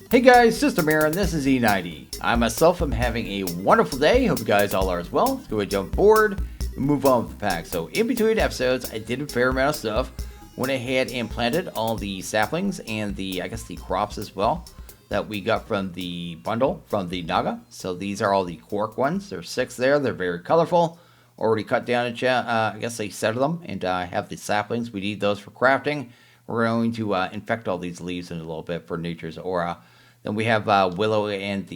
Hey guys, System here, and this is E90. I myself am having a wonderful day. Hope you guys all are as well. Let's go ahead and jump forward and move on with the pack. So in between episodes, I did a fair amount of stuff. Went ahead and planted all the saplings and the crops as well that we got from the bundle from the Naga. So these are all the cork ones. There's 6 there. They're very colorful. Already cut down a set of them, and I have the saplings. We need those for crafting. We're going to infect all these leaves in a little bit for nature's aura. Then we have willow and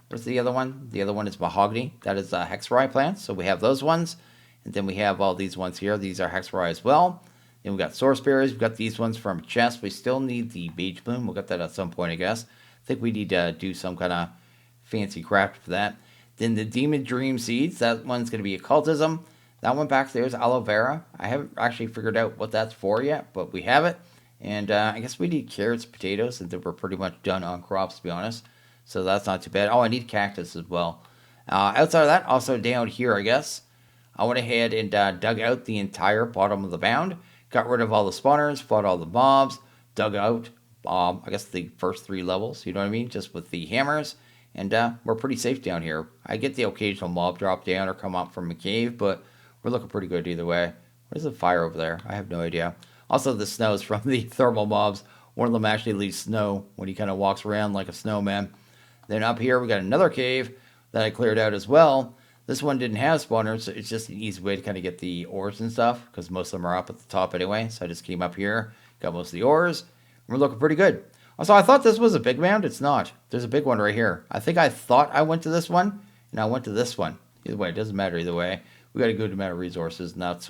what's the other one? The other one is mahogany. That is Hexerei plants. So we have those ones. And then we have all these ones here. These are Hexerei as well. Then we've got source berries. We've got these ones from chest. We still need the beige bloom. We'll get that at some point, I guess. I think we need to do some kind of fancy craft for that. Then the demon dream seeds. That one's going to be occultism. That one back there is aloe vera. I haven't actually figured out what that's for yet, but we have it. And I guess we need carrots, potatoes, and then we're pretty much done on crops, to be honest. So that's not too bad. Oh, I need cactus as well. Outside of that, also down here, I guess, I went ahead and dug out the entire bottom of the mound. Got rid of all the spawners, fought all the mobs, dug out, I guess, the first 3 levels, you know what I mean? Just with the hammers. And we're pretty safe down here. I get the occasional mob drop down or come up from a cave, but we're looking pretty good either way. What is the fire over there? I have no idea. Also, the snow is from the thermal mobs. One of them actually leaves snow when he kind of walks around like a snowman. Then up here, we got another cave that I cleared out as well. This one didn't have spawners, so it's just an easy way to kind of get the ores and stuff, because most of them are up at the top anyway. So I just came up here, got most of the ores, and we're looking pretty good. Also, I thought this was a big mound. It's not. There's a big one right here. I thought I went to this one, and I went to this one. Either way, it doesn't matter either way. We got a good amount of resources, and that's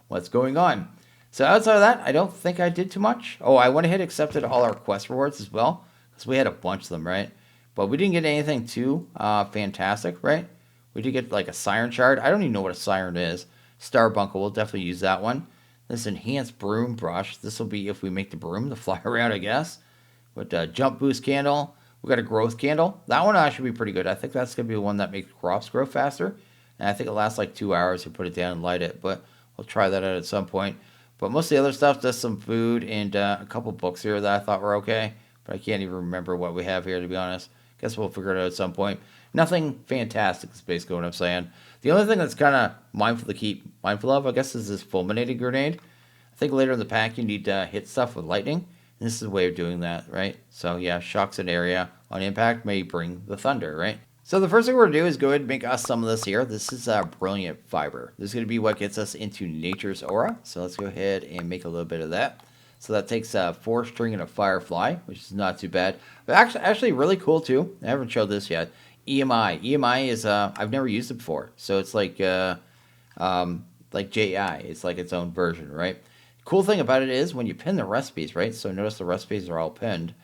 what's going on. So outside of that, I don't think I did too much. Oh, I went ahead and accepted all our quest rewards as well, because we had a bunch of them, right? But we didn't get anything too fantastic, right? We did get like a siren shard. I don't even know what a siren is. Starbuncle, we'll definitely use that one. This enhanced broom brush. This will be if we make the broom to fly around, I guess. But jump boost candle. We got a growth candle. That one should be pretty good. I think that's going to be the one that makes crops grow faster. And I think it lasts like 2 hours to put it down and light it. But we'll try that out at some point. But most of the other stuff, just some food and a couple books here that I thought were okay. But I can't even remember what we have here, to be honest. Guess we'll figure it out at some point. Nothing fantastic is basically what I'm saying. The only thing that's kind of mindful to keep mindful of, I guess, is this fulminating grenade. I think later in the pack you need to hit stuff with lightning. And this is a way of doing that, right? So yeah, shocks an area on impact may bring the thunder, right? So the first thing we're going to do is go ahead and make us some of this here. This is brilliant fiber. This is going to be what gets us into nature's aura. So let's go ahead and make a little bit of that. So that takes 4 string and a firefly, which is not too bad. But actually really cool too. I haven't showed this yet. EMI. EMI is, I've never used it before. So it's like JI. It's like its own version, right? Cool thing about it is when you pin the recipes, right? So notice the recipes are all pinned.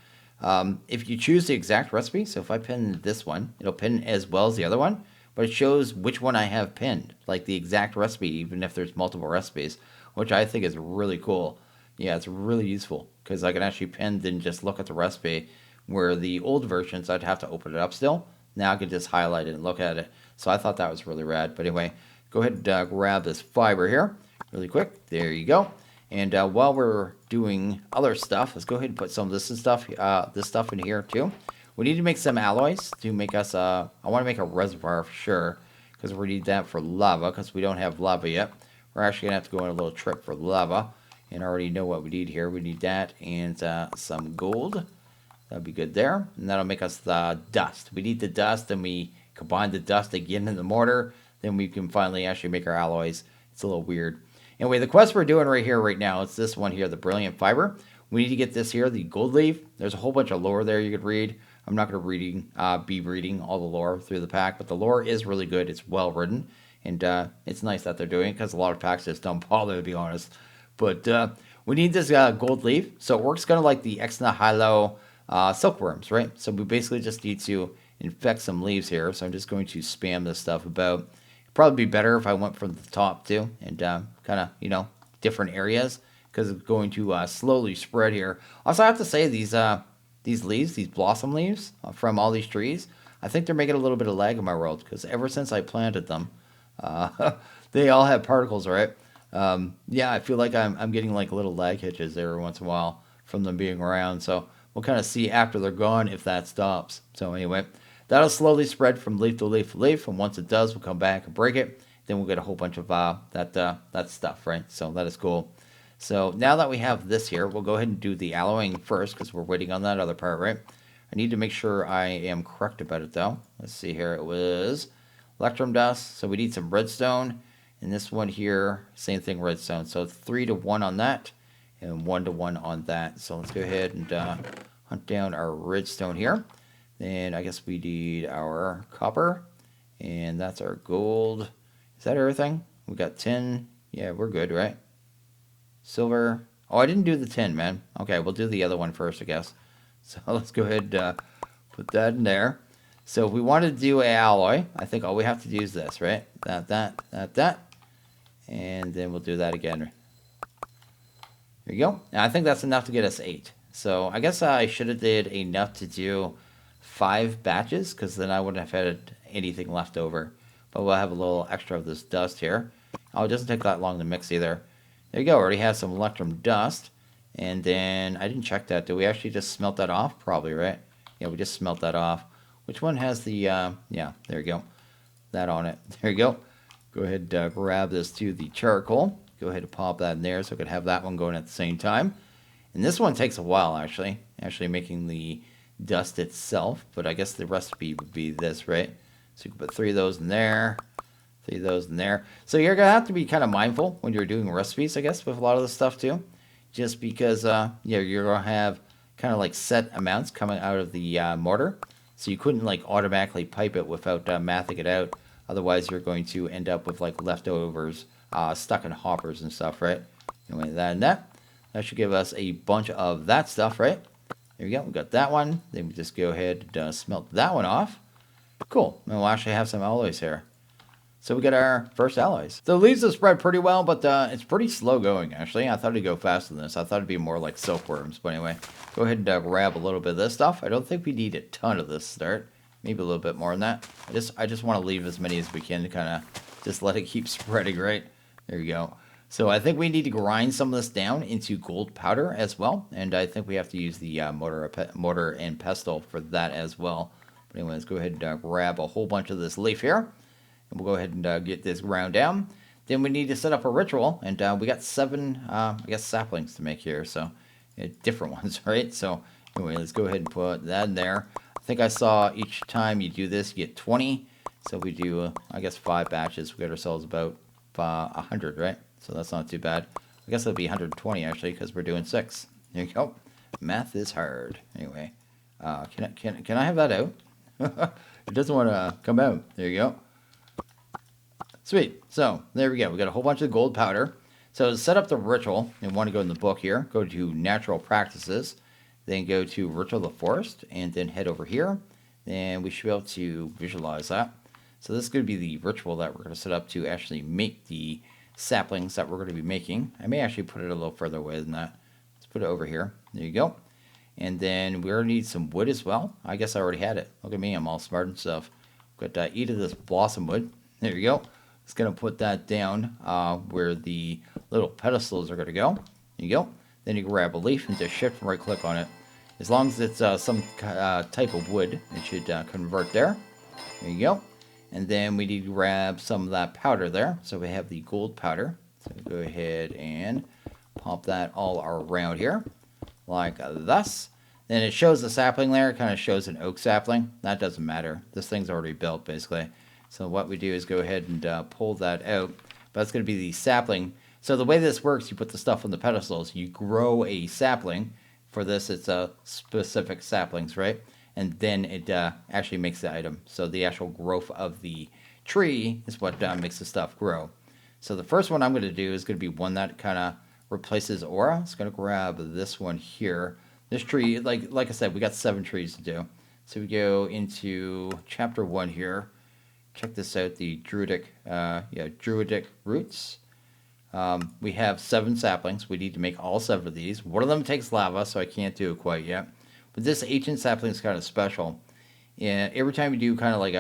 If you choose the exact recipe, so if I pin this one, it'll pin as well as the other one, but it shows which one I have pinned, like the exact recipe, even if there's multiple recipes, which I think is really cool. Yeah, it's really useful because I can actually pin and just look at the recipe, where the old versions I'd have to open it up still. Now I can just highlight it and look at it. So I thought that was really rad. But anyway, go ahead and grab this fiber here really quick. There you go. And while we're doing other stuff, let's go ahead and put some of this stuff in here too. We need to make some alloys to make us, I want to make a reservoir for sure, because we need that for lava, because we don't have lava yet. We're actually going to have to go on a little trip for lava, and I already know what we need here. We need that and some gold. That'll be good there. And that'll make us the dust. We need the dust, and we combine the dust again in the mortar. Then we can finally actually make our alloys. It's a little weird. Anyway, the quest we're doing right now, it's this one here, the brilliant fiber. We need to get this here, the gold leaf. There's a whole bunch of lore there you could read. I'm not going to be reading all the lore through the pack, but the lore is really good. It's well written, and it's nice that they're doing it, because a lot of packs just don't bother, to be honest. But we need this gold leaf, so it works kind of like the Exna Hilo silkworms, right? So we basically just need to infect some leaves here. So I'm just going to spam this stuff about. It'd probably be better if I went from the top too, and kind of, different areas, because it's going to slowly spread here. Also, I have to say these leaves, these blossom leaves from all these trees, I think they're making a little bit of lag in my world, because ever since I planted them, they all have particles, right? Yeah, I feel like I'm getting like little lag hitches every once in a while from them being around. So we'll kind of see after they're gone if that stops. So anyway, that'll slowly spread from leaf to leaf to leaf, and once it does, we'll come back and break it. Then we'll get a whole bunch of that stuff, right? So that is cool. So now that we have this here, we'll go ahead and do the alloying first because we're waiting on that other part, right? I need to make sure I am correct about it though. Let's see here. It was electrum dust. So we need some redstone. And this one here, same thing, redstone. So 3 to 1 on that and 1 to 1 on that. So let's go ahead and hunt down our redstone here. Then I guess we need our copper. And that's our gold. Is that everything? We got tin. Yeah, we're good, right? Silver. Oh, I didn't do the tin, man. Okay, we'll do the other one first, I guess. So let's go ahead and put that in there. So if we want to do an alloy, I think all we have to do is this, right? That. And then we'll do that again. There you go. Now I think that's enough to get us 8. So I guess I should have did enough to do 5 batches, because then I wouldn't have had anything left over. But we'll have a little extra of this dust here. Oh, it doesn't take that long to mix either. There you go. Already has some electrum dust. And then, I didn't check that. Did we actually just smelt that off? Probably, right? Yeah, we just smelt that off. Which one has the, yeah, there you go. That on it. There you go. Go ahead and grab this to the charcoal. Go ahead and pop that in there so I could have that one going at the same time. And this one takes a while, actually. Actually making the dust itself. But I guess the recipe would be this, right? So you can put 3 of those in there. 3 of those in there. So you're going to have to be kind of mindful when you're doing recipes, I guess, with a lot of this stuff, too. Just because, yeah, you're going to have kind of like set amounts coming out of the mortar. So you couldn't like automatically pipe it without mathing it out. Otherwise, you're going to end up with like leftovers stuck in hoppers and stuff, right? Anyway, that and that. That should give us a bunch of that stuff, right? There we go. We got that one. Then we just go ahead and smelt that one off. Cool. And we'll actually have some alloys here. So we got our first alloys. The leaves have spread pretty well, but it's pretty slow going, actually. I thought it'd go faster than this. I thought it'd be more like silkworms. But anyway, go ahead and grab a little bit of this stuff. I don't think we need a ton of this start. Maybe a little bit more than that. I just want to leave as many as we can to kind of just let it keep spreading, right? There you go. So I think we need to grind some of this down into gold powder as well. And I think we have to use the mortar and pestle for that as well. But anyway, let's go ahead and grab a whole bunch of this leaf here. And we'll go ahead and get this ground down. Then we need to set up a ritual. And we got 7, I guess, saplings to make here. So different ones, right? So anyway, let's go ahead and put that in there. I think I saw each time you do this, you get 20. So we do, I guess, 5 batches. We got ourselves about 100, right? So that's not too bad. I guess it'll be 120, actually, because we're doing 6. There you go. Math is hard. Anyway, can I have that out? It doesn't want to come out. There you go. Sweet. So there we go. We got a whole bunch of gold powder. So to set up the ritual, you want to go in the book here. Go to Natural Practices. Then go to Ritual of the Forest. And then head over here. And we should be able to visualize that. So this is going to be the ritual that we're going to set up to actually make the saplings that we're going to be making. I may actually put it a little further away than that. Let's put it over here. There you go. And then we're going to need some wood as well. I guess I already had it. Look at me. I'm all smart and stuff. Got to eat of this blossom wood. There you go. Just going to put that down where the little pedestals are going to go. There you go. Then you grab a leaf and just shift and right click on it. As long as it's some type of wood, it should convert there. There you go. And then we need to grab some of that powder there. So we have the gold powder. So go ahead and pop that all around here. Like thus. Then it shows the sapling there. It kind of shows an oak sapling. That doesn't matter. This thing's already built, basically. So what we do is go ahead and pull that out. But that's going to be the sapling. So the way this works, you put the stuff on the pedestals. You grow a sapling. For this, it's specific saplings, right? And then it actually makes the item. So the actual growth of the tree is what makes the stuff grow. So the first one I'm going to do is going to be one that kind of replaces aura. It's going to grab this one here. This tree, like I said, we got 7 trees to do. So we go into chapter 1 here. Check this out, the druidic roots. We have 7 saplings. We need to make all 7 of these. One of them takes lava, so I can't do it quite yet. But this ancient sapling is kind of special. And every time you do kind of like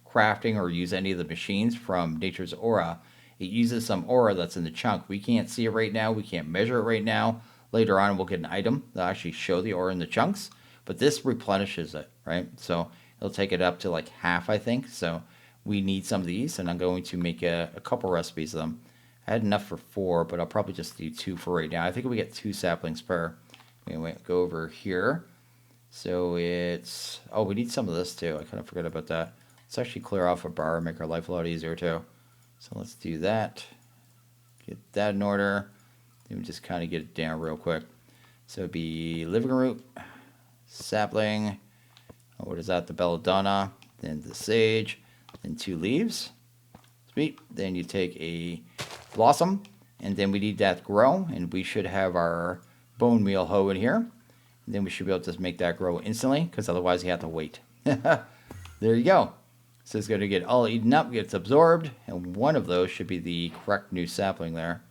crafting or use any of the machines from Nature's Aura, it uses some aura that's in the chunk. We can't see it right now. We can't measure it right now. Later on, we'll get an item that'll actually show the aura in the chunks. but this replenishes it, right? So it'll take it up to like half, I think. So we need some of these, and I'm going to make a couple recipes of them. I had enough for 4, but I'll probably just do 2 for right now. I think we get 2 saplings per. Anyway, go over here. So it's... Oh, we need some of this too. I kind of forgot about that. Let's actually clear off a bar and make our life a lot easier too. So let's do that. Get that in order. Then we just kind of get it down real quick. So it'd be living root, sapling, what is that? The belladonna, then the sage, then 2 leaves. Sweet. Then you take a blossom, and then we need that to grow, and we should have our bone meal hoe in here. And then we should be able to just make that grow instantly, because otherwise you have to wait. There you go. So it's going to get all eaten up, gets absorbed, and one of those should be the correct new sapling there.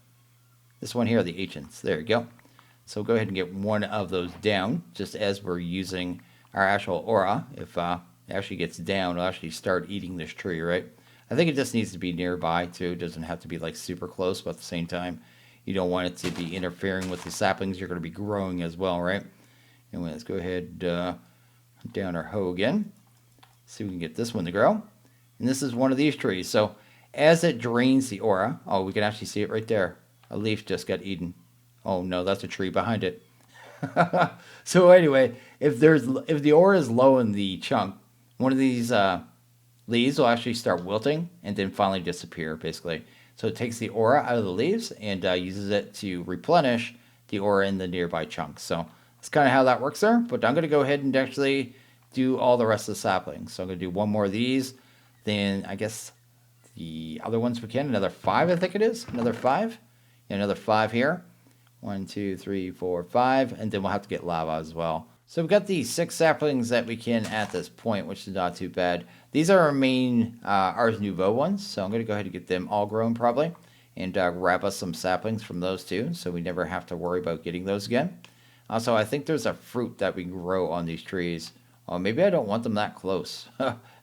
This one here, the ancients. There you go. So go ahead and get one of those down, just as we're using our actual aura. If it actually gets down, it'll actually start eating this tree, right? I think it just needs to be nearby, too. It doesn't have to be, like, super close, but at the same time, you don't want it to be interfering with the saplings you're going to be growing as well, right? And let's go ahead down our hoe again. See if we can get this one to grow. And this is one of these trees. So as it drains the aura, oh, we can actually see it right there. A leaf just got eaten. Oh, no, that's a tree behind it. So anyway, if the aura is low in the chunk, one of these leaves will actually start wilting and then finally disappear, basically. So it takes the aura out of the leaves and uses it to replenish the aura in the nearby chunks. So that's kind of how that works there. But I'm going to go ahead and actually do all the rest of the saplings. So I'm going to do one more of these. Then I guess the other ones we can. Another 5, I think it is. Another 5. And another 5 here. 1, 2, 3, 4, 5. And then we'll have to get lava as well. So we've got the 6 saplings that we can at this point, which is not too bad. These are our main Ars Nouveau ones, so I'm going to go ahead and get them all grown probably, and grab us some saplings from those too, so we never have to worry about getting those again. Also, I think there's a fruit that we grow on these trees. Oh, maybe I don't want them that close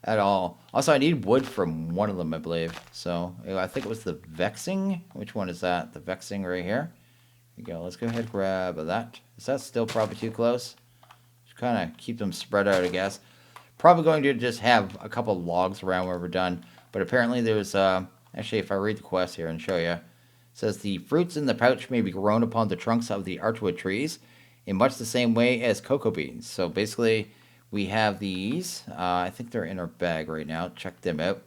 at all. Also, I need wood from one of them, I believe. So I think it was the vexing. Which one is that? The vexing right here. Here we go. Let's go ahead and grab that. Is that still probably too close? Kind of keep them spread out, I guess. Probably going to just have a couple logs around where we're done. But apparently there's, actually if I read the quest here and show you, it says the fruits in the pouch may be grown upon the trunks of the archwood trees in much the same way as cocoa beans. So basically we have these, I think they're in our bag right now. Check them out.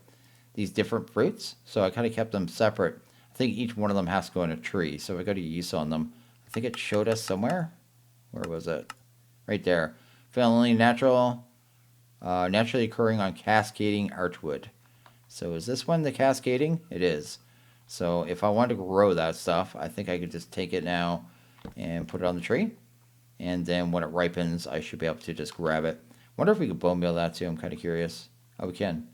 These different fruits. So I kind of kept them separate. I think each one of them has to go in a tree. So we got a use on them. I think it showed us somewhere. Where was it? Right there. Finally, naturally occurring on cascading archwood. So is this one the cascading? It is. So if I want to grow that stuff, I think I could just take it now and put it on the tree. And then when it ripens, I should be able to just grab it. Wonder if we could bone meal that too. I'm kind of curious. Oh, we can.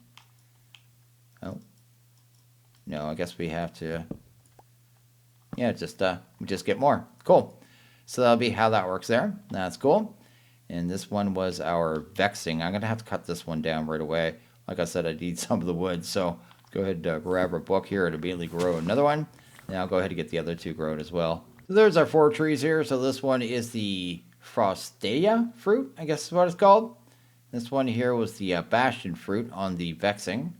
Oh. No, I guess we have to. Yeah, we just get more. Cool. So that'll be how that works there. That's cool. And this one was our vexing. I'm going to have to cut this one down right away. Like I said, I need some of the wood. So go ahead and grab our book here and immediately grow another one. Now I'll go ahead and get the other 2 grown as well. So there's our 4 trees here. So this one is the Frostea fruit, I guess is what it's called. This one here was the Bastion fruit on the vexing.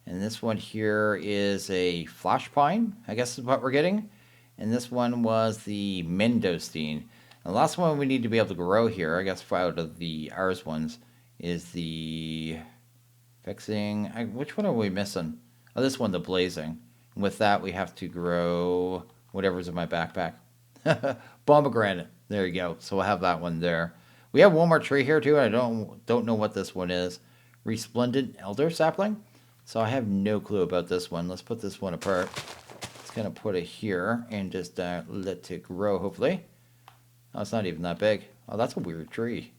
And this one here is a flash pine, I guess is what we're getting. And this one was the Mendostine. The last one we need to be able to grow here, I guess out of the ours ones, is the vexing. Which one are we missing? Oh, this one, the blazing. And with that, we have to grow whatever's in my backpack. Pomegranate. There you go. So we'll have that one there. We have one more tree here too. I don't know what this one is. Resplendent elder sapling. So I have no clue about this one. Let's put this one apart. Let's kind of put it here and just let it grow, hopefully. Oh, it's not even that big. Oh, that's a weird tree.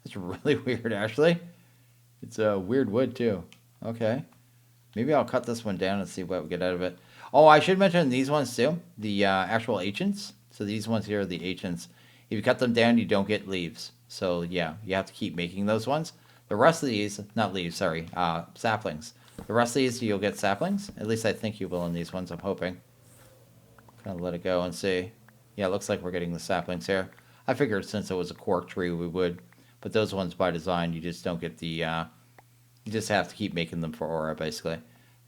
It's really weird, actually. It's a weird wood, too. Okay. Maybe I'll cut this one down and see what we get out of it. Oh, I should mention these ones, too. The actual ancients. So these ones here are the ancients. If you cut them down, you don't get leaves. So, yeah, you have to keep making those ones. The rest of these, not leaves, sorry, saplings. The rest of these, you'll get saplings. At least I think you will in these ones, I'm hoping. Kind of let it go and see. Yeah, it looks like we're getting the saplings here. I figured since it was a cork tree, we would. But those ones by design, you just don't get the, you just have to keep making them for aura, basically.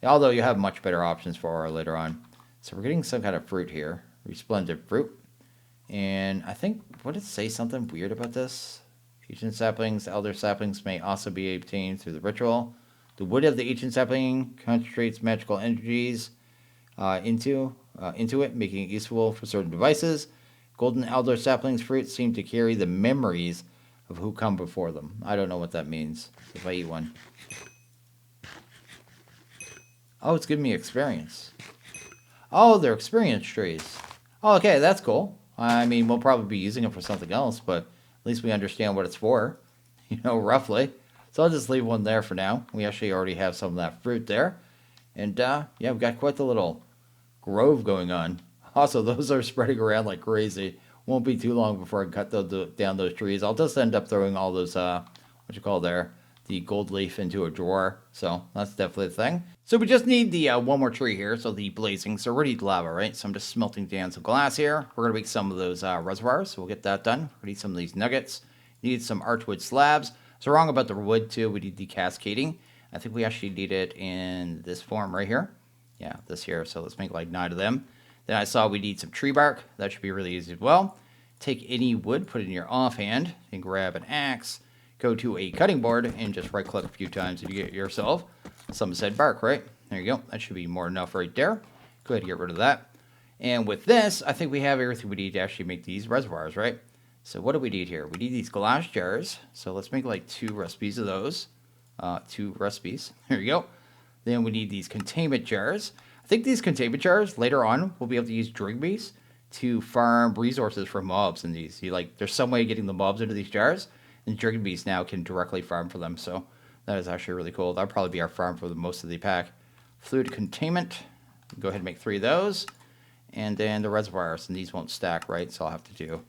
Although you have much better options for aura later on. So we're getting some kind of fruit here. Resplendent fruit. And I think, would it say something weird about this? Ancient saplings, elder saplings may also be obtained through the ritual. The wood of the ancient sapling concentrates magical energies into it, making it useful for certain devices. Golden elder saplings fruits seem to carry the memories of who come before them. I don't know what that means. If I eat one. Oh, it's giving me experience. Oh, they're experience trees. Oh, okay, that's cool. I mean, we'll probably be using it for something else, but at least we understand what it's for, you know, roughly. So I'll just leave one there for now. We actually already have some of that fruit there. And, yeah, we've got quite the little grove going on. Also, those are spreading around like crazy. Won't be too long before I cut down those trees. I'll just end up throwing all those, the gold leaf into a drawer. So that's definitely a thing. So we just need the one more tree here. So the blazing. So we need lava, right? So I'm just smelting down some glass here. We're going to make some of those reservoirs. So we'll get that done. We need some of these nuggets. Need some archwood slabs. So wrong about the wood too. We need the cascading. I think we actually need it in this form right here. Yeah, this here. So let's make like 9 of them. Then I saw we need some tree bark. That should be really easy as well. Take any wood, put it in your offhand, and grab an axe. Go to a cutting board and just right click a few times and you get yourself some said bark, right? There you go. That should be more than enough right there. Go ahead and get rid of that. And with this, I think we have everything we need to actually make these reservoirs, right? So what do we need here? We need these glass jars. So let's make like 2 recipes of those. 2 recipes. There you go. Then we need these containment jars. I think these containment jars, later on, we'll be able to use druid bees to farm resources for mobs in these. There's some way of getting the mobs into these jars, and druid bees now can directly farm for them. So that is actually really cool. That'll probably be our farm for most of the pack. Fluid containment. Go ahead and make 3 of those. And then the reservoirs, and these won't stack, right? So I'll have to do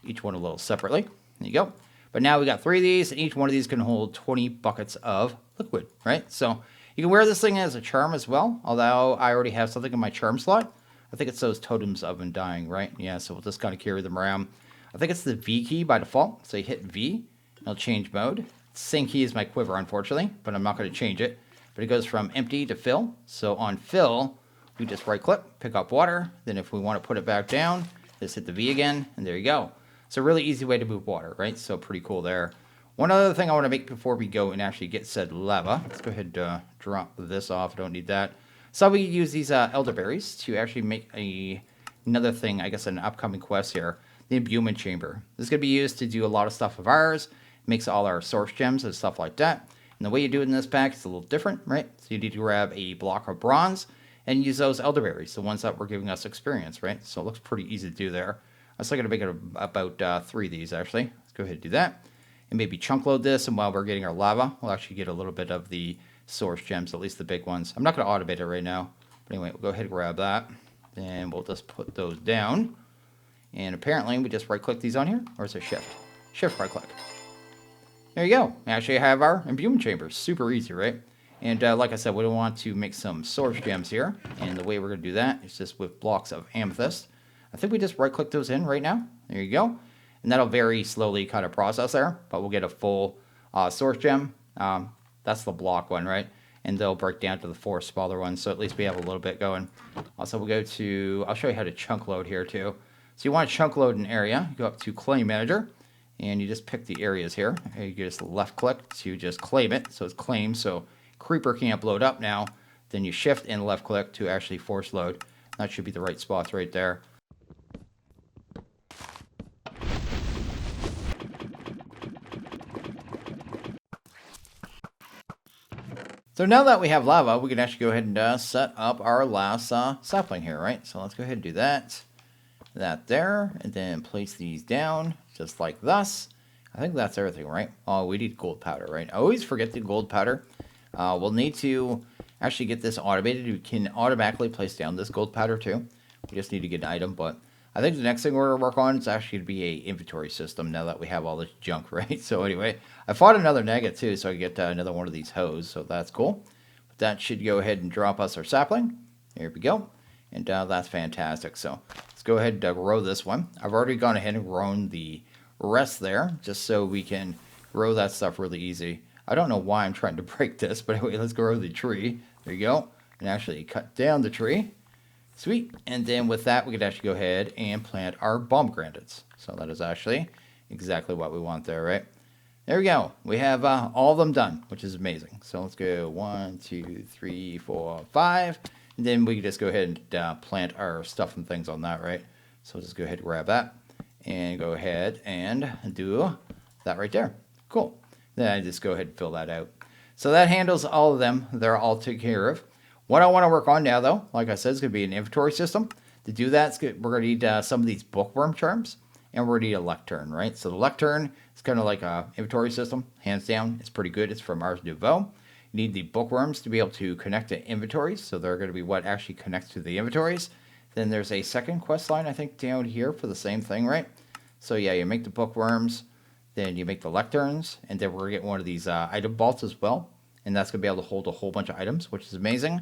each one a little separately. There you go. But now we got 3 of these, and each one of these can hold 20 buckets of liquid, right? So you can wear this thing as a charm as well, although I already have something in my charm slot. I think it's those totems of undying, right? Yeah, so we'll just kind of carry them around. I think it's the V key by default. So you hit V, it'll change mode. Same key as my quiver, unfortunately, but I'm not going to change it. But it goes from empty to fill. So on fill, we just right click, pick up water. Then if we want to put it back down, just hit the V again, and there you go. It's a really easy way to move water, right? So pretty cool there. One other thing I want to make before we go and actually get said lava. Let's go ahead and drop this off. Don't need that. So we use these elderberries to actually make another thing, I guess an upcoming quest here. The imbuement chamber. This is going to be used to do a lot of stuff of ours. Makes all our source gems and stuff like that. And the way you do it in this pack is a little different, right? So you need to grab a block of bronze and use those elderberries, the ones that were giving us experience, right? So it looks pretty easy to do there. I'm still going to make it about 3 of these, actually. Let's go ahead and do that. And maybe chunk load this, and while we're getting our lava, we'll actually get a little bit of the source gems, at least the big ones. I'm not going to automate it right now. But anyway, we'll go ahead and grab that. And we'll just put those down. And apparently, we just right-click these on here. Or is it shift? Shift right-click. There you go. We actually have our imbuement chambers. Super easy, right? And like I said, we want to make some source gems here. And the way we're going to do that is just with blocks of amethyst. I think we just right-click those in right now. There you go. And that'll very slowly kind of process there. But we'll get a full source gem. That's the block one, right? And they'll break down to the 4 smaller ones. So at least we have a little bit going. Also, we'll go to... I'll show you how to chunk load here, too. So you want to chunk load an area. You go up to Claim Manager. And you just pick the areas here. And you just left-click to just claim it. So it's claimed. So Creeper can't load up now. Then you shift and left-click to actually force load. That should be the right spots right there. So now that we have lava, we can actually go ahead and set up our last sapling here, right? So let's go ahead and do that. That there, and then place these down, just like thus. I think that's everything, right? Oh, we need gold powder, right? I always forget the gold powder. We'll need to actually get this automated. We can automatically place down this gold powder too. We just need to get an item, but I think the next thing we're going to work on is actually to be a inventory system now that we have all this junk, right? So anyway, I fought another nugget too, so I get another one of these hoes, so that's cool. But that should go ahead and drop us our sapling. There we go. And that's fantastic. So let's go ahead and grow this one. I've already gone ahead and grown the rest there, just so we can grow that stuff really easy. I don't know why I'm trying to break this, but anyway, let's grow the tree. There you go. And actually cut down the tree. Sweet. And then with that, we could actually go ahead and plant our pomegranates. So that is actually exactly what we want there, right? There we go. We have all of them done, which is amazing. So let's go 1, 2, 3, 4, 5. And then we can just go ahead and plant our stuff and things on that, right? So let's just go ahead and grab that and go ahead and do that right there. Cool. Then I just go ahead and fill that out. So that handles all of them. They're all taken care of. What I want to work on now, though, like I said, is going to be an inventory system. To do that, we're going to need some of these bookworm charms, and we're going to need a lectern, right? So the lectern is kind of like an inventory system, hands down. It's pretty good. It's from Ars Nouveau. You need the bookworms to be able to connect to inventories, so they're going to be what actually connects to the inventories. Then there's a second quest line, I think, down here for the same thing, right? So yeah, you make the bookworms, then you make the lecterns, and then we're going to get one of these item vaults as well. And that's going to be able to hold a whole bunch of items, which is amazing.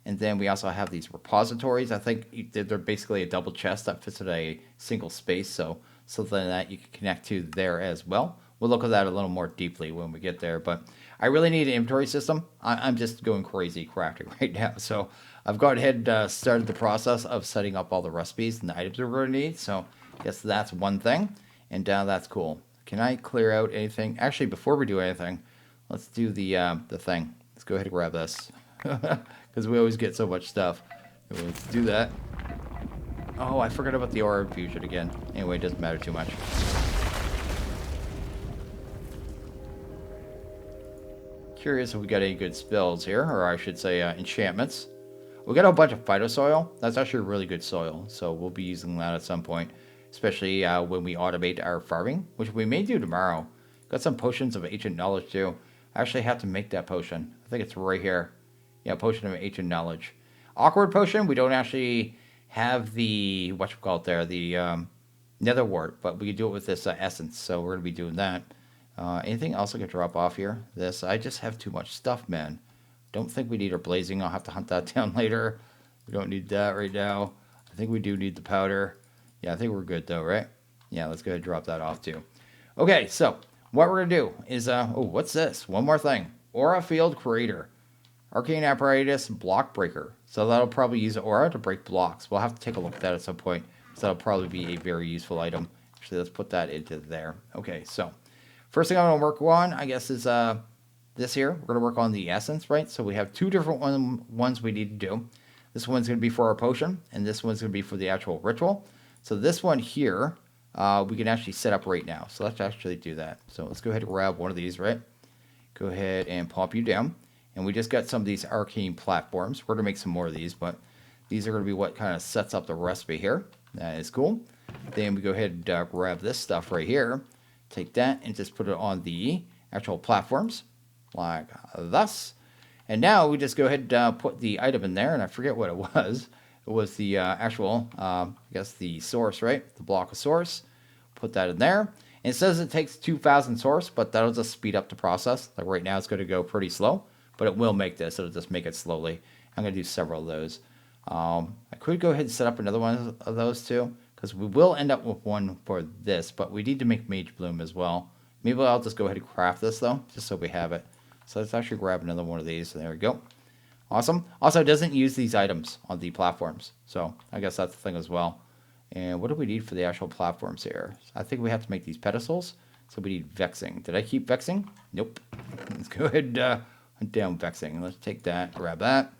And then we also have these repositories. I think they're basically a double chest that fits in a single space, so something that you can connect to there as well. We'll look at that a little more deeply when we get there, but I really need an inventory system. I'm just going crazy crafting right now. So I've gone ahead and started the process of setting up all the recipes and the items we're going to need. So I guess that's one thing, and that's cool. Can I clear out anything? Actually, before we do anything, let's do the thing. Let's go ahead and grab this. Because we always get so much stuff. Let's do that. Oh, I forgot about the aura infusion again. Anyway, it doesn't matter too much. Curious if we got any good spells here, or I should say enchantments. We got a bunch of phytosoil. That's actually really good soil, so we'll be using that at some point, especially when we automate our farming, which we may do tomorrow. Got some potions of ancient knowledge too. I actually have to make that potion. I think it's right here. Yeah, potion of ancient knowledge. Awkward potion, we don't actually have the, whatchamacallit there, the nether wart, but we can do it with this essence, so we're going to be doing that. Anything else I can drop off here? This, I just have too much stuff, man. Don't think we need our blazing. I'll have to hunt that down later. We don't need that right now. I think we do need the powder. Yeah, I think we're good though, right? Yeah, let's go ahead and drop that off too. Okay, so what we're going to do is, oh, what's this? One more thing. Aura Field Creator. Arcane Apparatus Block Breaker. So that'll probably use aura to break blocks. We'll have to take a look at that at some point. So that'll probably be a very useful item. Actually, let's put that into there. Okay, so first thing I'm going to work on, I guess, is this here. We're going to work on the essence, right? So we have two different ones we need to do. This one's going to be for our potion, and this one's going to be for the actual ritual. So this one here, we can actually set up right now. So let's actually do that. So let's go ahead and grab one of these, right? Go ahead and pop you down. And we just got some of these arcane platforms. We're going to make some more of these, but these are going to be what kind of sets up the recipe here. That is cool. Then we go ahead and grab this stuff right here. Take that and just put it on the actual platforms, like thus. And now we just go ahead and put the item in there, and I forget what it was. It was the actual, I guess, the source, right? The block of source. Put that in there. And it says it takes 2,000 source, but that'll just speed up the process. Like right now, it's going to go pretty slow. But it will make this. It'll just make it slowly. I'm going to do several of those. I could go ahead and set up another one of those too, because we will end up with one for this, but we need to make Mage Bloom as well. Maybe I'll just go ahead and craft this though, just so we have it. So let's actually grab another one of these. There we go. Awesome. Also, it doesn't use these items on the platforms, so I guess that's the thing as well. And what do we need for the actual platforms here? I think we have to make these pedestals, so we need vexing. Did I keep vexing? Nope. Let's go ahead and hunt down vexing. Let's take that, grab that.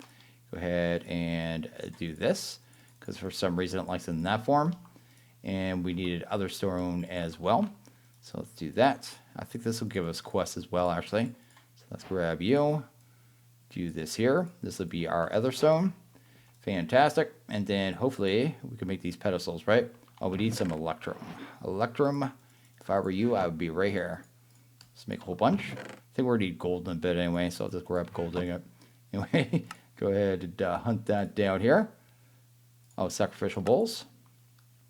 Go ahead and do this, because for some reason it likes it in that form. And we needed other stone as well. So let's do that. I think this will give us quests as well, actually. So let's grab you. Do this here. This will be our other stone. Fantastic. And then hopefully we can make these pedestals, right? Oh, we need some electrum. Electrum. If I were you, I would be right here. Let's make a whole bunch. I think we're going to need gold in a bit anyway, so I'll just grab gold in it. Anyway, go ahead and hunt that down here. Oh, sacrificial bowls.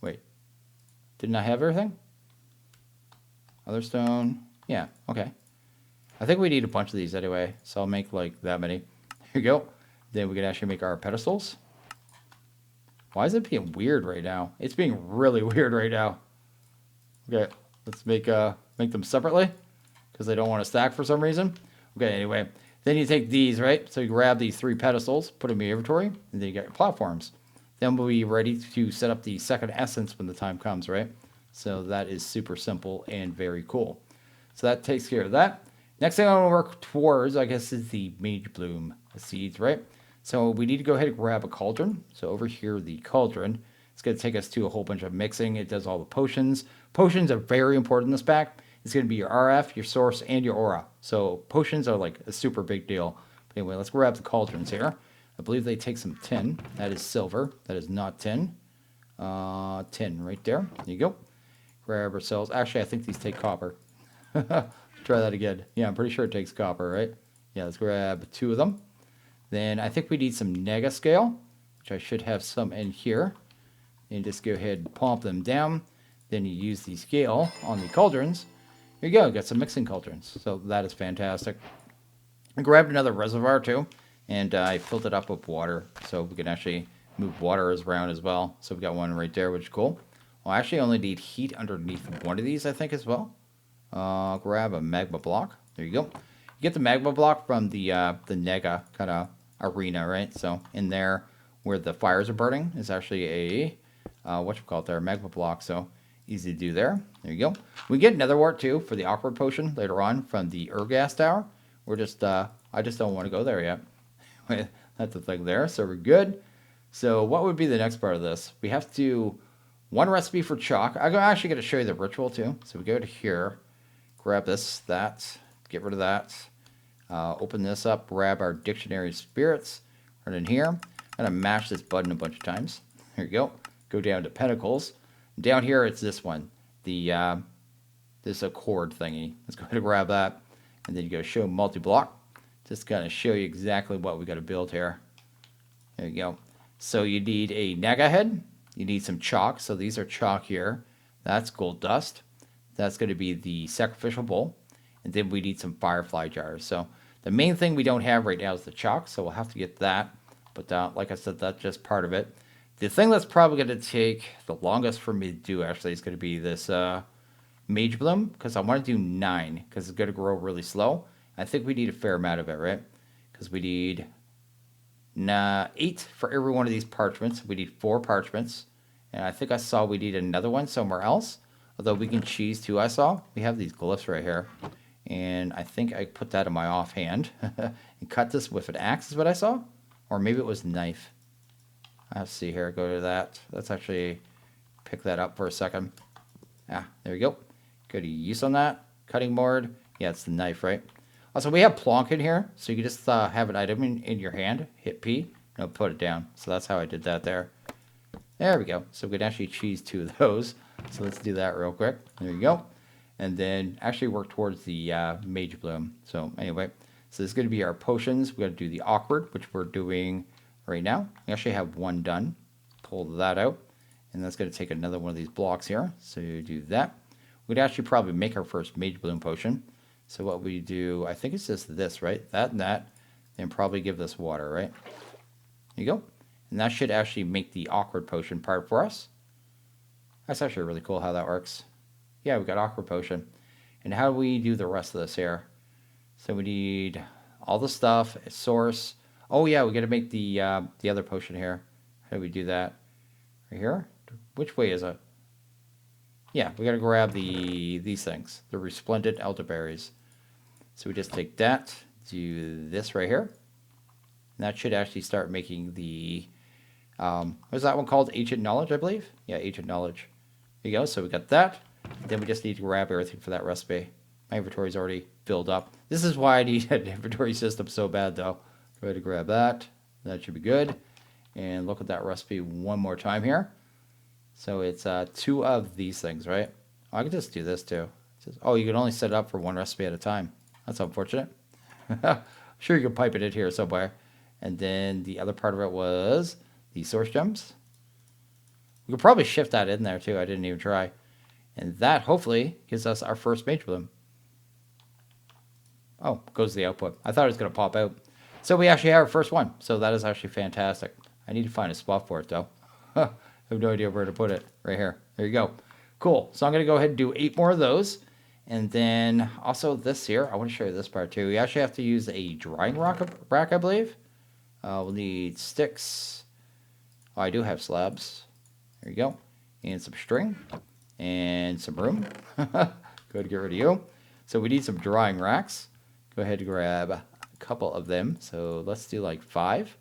Wait. Didn't I have everything? Other stone. Yeah, okay. I think we need a bunch of these anyway, so I'll make like that many. Here you go. Then we can actually make our pedestals. Why is it being weird right now? It's being really weird right now. Okay, let's make them separately. because they don't want to stack for some reason. Okay, anyway. Then you take these, right? So you grab these 3 pedestals, put them in your inventory, and then you got your platforms. Then we'll be ready to set up the second essence when the time comes, right? So that is super simple and very cool. So that takes care of that. Next thing I want to work towards, I guess, is the mage bloom seeds, right? So we need to go ahead and grab a cauldron. So over here, the cauldron, it's going to take us to a whole bunch of mixing. It does all the potions. Potions are very important in this pack. It's going to be your RF, your source, and your aura. So potions are like a super big deal. But anyway, let's grab the cauldrons here. I believe they take some tin. That is silver. That is not tin. Tin right there. There you go. Grab ourselves. Actually, I think these take copper. Try that again. Yeah, I'm pretty sure it takes copper, right? Yeah, let's grab 2 of them. Then I think we need some nega scale, which I should have some in here. And just go ahead and pump them down. Then you use the scale on the cauldrons. Here you go, got some mixing cauldrons. So that is fantastic. I grabbed another reservoir too, and I filled it up with water. So we can actually move water around as well. So we got one right there, which is cool. Well, I actually only need heat underneath one of these, I think, as well. Grab a magma block. There you go. You get the magma block from the nega kind of arena, right? So in there where the fires are burning is actually a, whatchamacallit there, magma block. So easy to do there. There you go. We get another wart too for the awkward potion later on from the Urgas Tower. We're just, I just don't want to go there yet. That's the thing there. So we're good. So what would be the next part of this? We have to do 1 recipe for chalk. I'm actually going to show you the ritual too. So we go to here, grab this, that, get rid of that. Open this up, grab our dictionary of spirits right in here. I'm going to mash this button a bunch of times. There you go. Go down to pentacles. Down here, it's this one, the this accord thingy. Let's go ahead and grab that, and then you go show multi-block. Just kind of show you exactly what we got to build here. There you go. So you need a nega head. You need some chalk. So these are chalk here. That's gold dust. That's going to be the sacrificial bowl, and then we need some firefly jars. So the main thing we don't have right now is the chalk, so we'll have to get that. But like I said, that's just part of it. The thing that's probably going to take the longest for me to do, actually, is going to be this Mage Bloom, because I want to do 9, because it's going to grow really slow. I think we need a fair amount of it, right? Because we need 8 for every one of these parchments. We need 4 parchments. And I think I saw we need another one somewhere else. Although we can cheese too, I saw. We have these glyphs right here. And I think I put that in my offhand. And cut this with an axe is what I saw. Or maybe it was a knife. Let's see here. Go to that. Let's actually pick that up for a second. Ah, there we go. Go to use on that. Cutting board. Yeah, it's the knife, right? Also, we have plonk in here. So you can just have an item in your hand. Hit P. And it'll put it down. So that's how I did that there. There we go. So we can actually cheese 2 of those. So let's do that real quick. There you go. And then actually work towards the Mage Bloom. So anyway, so this is going to be our potions. We're going to do the awkward, which we're doing right now. We actually have 1 done. Pull that out. And that's going to take another one of these blocks here. So you do that. We'd actually probably make our first Mage Bloom potion. So what we do, I think it's just this, right? That and that. And probably give this water, right? There you go. And that should actually make the awkward potion part for us. That's actually really cool how that works. Yeah, we got awkward potion. And how do we do the rest of this here? So we need all the stuff, a source. Oh yeah, we got to make the other potion here. How do we do that? Right here? Which way is it? Yeah, we got to grab these things, the resplendent elderberries. So we just take that, do this right here. And that should actually start making the, what's that one called? Ancient Knowledge, I believe? Yeah, Ancient Knowledge. There you go, so we got that. Then we just need to grab everything for that recipe. My inventory's already filled up. This is why I need an inventory system so bad, though. Go ahead and grab that. That should be good. And look at that recipe one more time here. So it's 2 of these things, right? Oh, I can just do this, too. Oh, you can only set it up for 1 recipe at a time. That's unfortunate. I'm sure you can pipe it in here somewhere. And then the other part of it was the source gems. We could probably shift that in there, too. I didn't even try. And that, hopefully, gives us our first Mage Bloom. Oh, goes the output. I thought it was going to pop out. So we actually have our first one. So that is actually fantastic. I need to find a spot for it, though. I have no idea where to put it. Right here. There you go. Cool. So I'm going to go ahead and do 8 more of those. And then also this here, I want to show you this part too. We actually have to use a drying rack, I believe. We'll need sticks. Oh, I do have slabs. There you go. And some string. And some room. Go ahead and get rid of you. So we need some drying racks. Go ahead and grab a couple of them. So let's do like 5.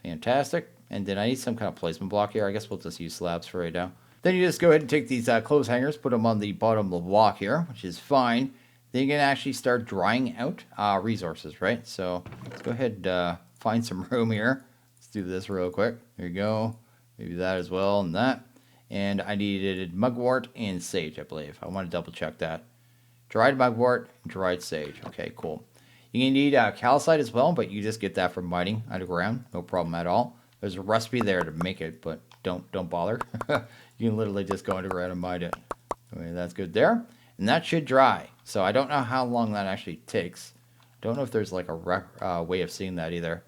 Fantastic. And then I need some kind of placement block here. I guess we'll just use slabs for right now. Then you just go ahead and take these clothes hangers, put them on the bottom of the block here, which is fine. Then you can actually start drying out resources, right? So let's go ahead and find some room here. Let's do this real quick. There you go. Maybe that as well, and that. And I needed mugwort and sage, I believe. I want to double check that. Dried mugwort, dried sage. Okay, cool. You can need calcite as well, but you just get that from mining underground. No problem at all. There's a recipe there to make it, but don't bother. You can literally just go underground and mine it. Okay, that's good there. And that should dry. So I don't know how long that actually takes. Don't know if there's like a way of seeing that either.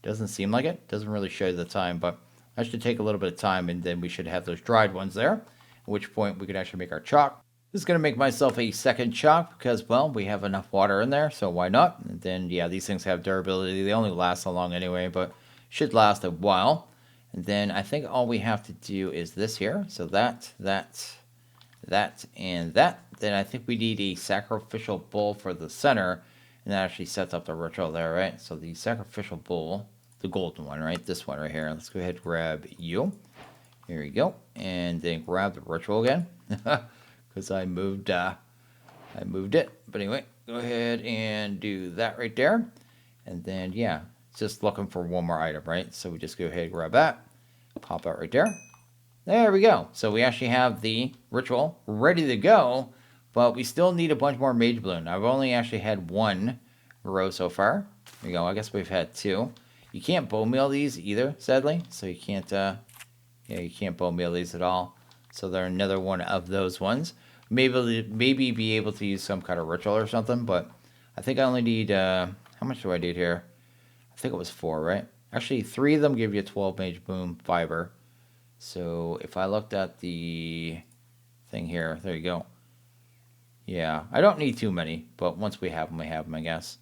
Doesn't seem like it. Doesn't really show the time, but that should take a little bit of time, and then we should have those dried ones there. At which point we could actually make our chalk. This is going to make myself a second chalk because, well, we have enough water in there, so why not? And then, yeah, these things have durability. They only last so long anyway, but should last a while. And then I think all we have to do is this here. So that, and that. Then I think we need a sacrificial bowl for the center. And that actually sets up the ritual there, right? So the sacrificial bowl, the golden one, right? This one right here. Let's go ahead and grab you. Here we go. And then grab the ritual again. Because I moved it. But anyway, go ahead and do that right there. And then, yeah. Just looking for one more item, right? So we just go ahead and grab that. Pop out right there. There we go. So we actually have the ritual ready to go, but we still need a bunch more mage bloom. I've only actually had 1 row so far. There you go. I guess we've had 2. You can't bone meal these either, sadly. So you can't, you can't bone meal these at all. So they're another one of those ones. Maybe be able to use some kind of ritual or something, but I think I only need, how much do I need here? I think it was 4, right? Actually, 3 of them give you 12 mage boom fiber. So if I looked at the thing here, there you go. Yeah, I don't need too many, but once we have them, I guess.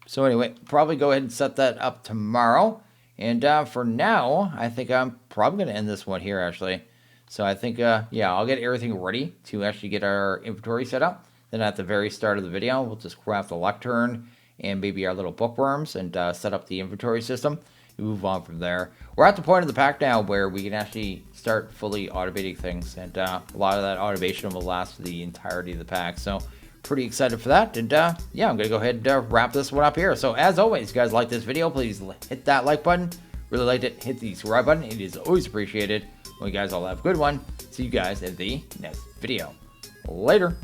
So anyway, probably go ahead and set that up tomorrow. And for now, I think I'm probably going to end this one here, actually. So I think, yeah, I'll get everything ready to actually get our inventory set up. Then at the very start of the video, we'll just craft the lectern and maybe our little bookworms and set up the inventory system. Move on from there. We're at the point of the pack now where we can actually start fully automating things, and a lot of that automation will last for the entirety of the pack. So pretty excited for that. And yeah, I'm gonna go ahead and wrap this one up here. So as always, you guys like this video, please hit that like button. Really liked it, hit the subscribe button. It is always appreciated. Well, you guys all have a good one. See you guys in the next video. Later.